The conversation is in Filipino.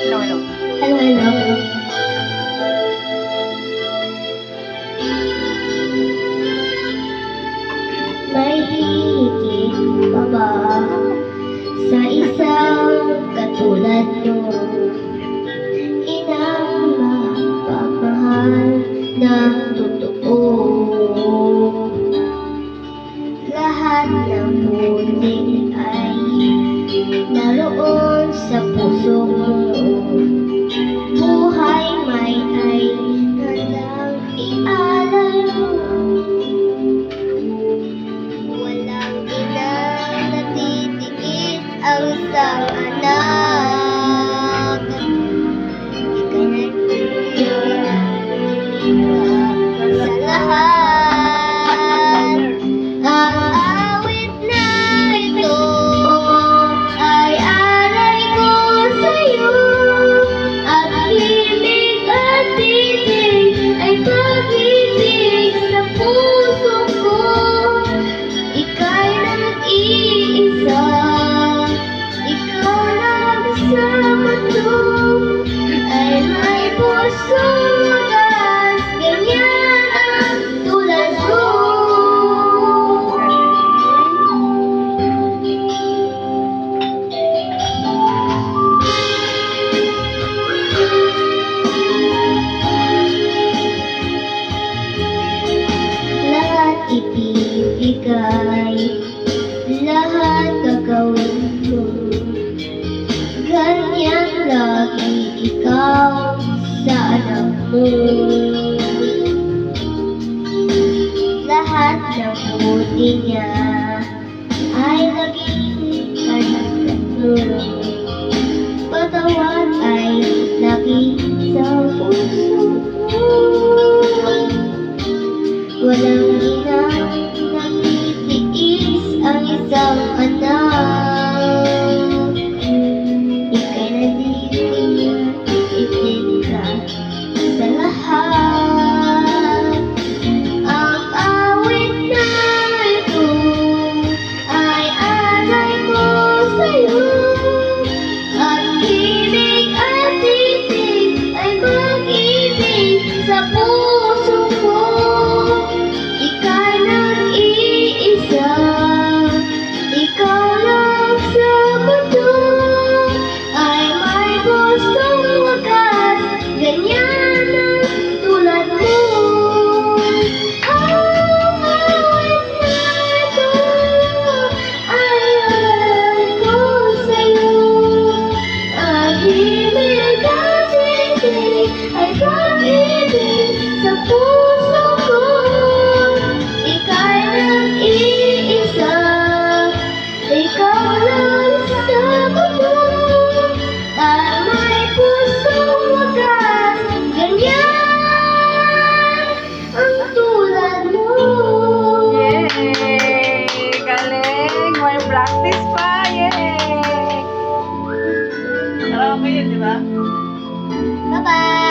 Hello, hello. Hello, hello. May hihigit pa ba sa isang katulad mo? Inang mapagmahal ng totoo. Lahat ng puti ay naroon sa puso mo. Buhay may ay handang ialay mo. Walang inang natitiis ang isang anak. Ika'y nagtitiwala sa lahat. Ang awit na ito ay alay ko sa'yo. At himig at titig ay pag-ibig sa puso ko. Ika'y nag-iisa, ikaw lang sa mundo. Ay may pusong wagas, ganyan ang tulad mo. Lahat ibibigay, lahat gagawin ko. Ganyan lagi ikaw sa anak mo. Lahat ng buti niya ay naging kanagkat mo. Patawad ay lagi sa puso mo. Walang inang nagtitiis ang isang anak. Ika'y nagtitiis ka sa lahat. Ang awit na ito ay alay ko sa'yo. At himig at titig ay mag-ibig sa puso ko. Ika'y nag-iisa, ikaw lang sa mundo. Ay may gustong wagas, ganyan ang tulad mo. Ang awit na ito ay alay ko sa'yo. At himig at titig ay pag-ibig sa puso ko. Ika'y nag-iisa, ikaw lang sa mundo. At may pusong wagas, ganyan ang tulad mo. Yay! Galing! May practice pa! Yay! Karaoke yun, di ba? Bye-bye!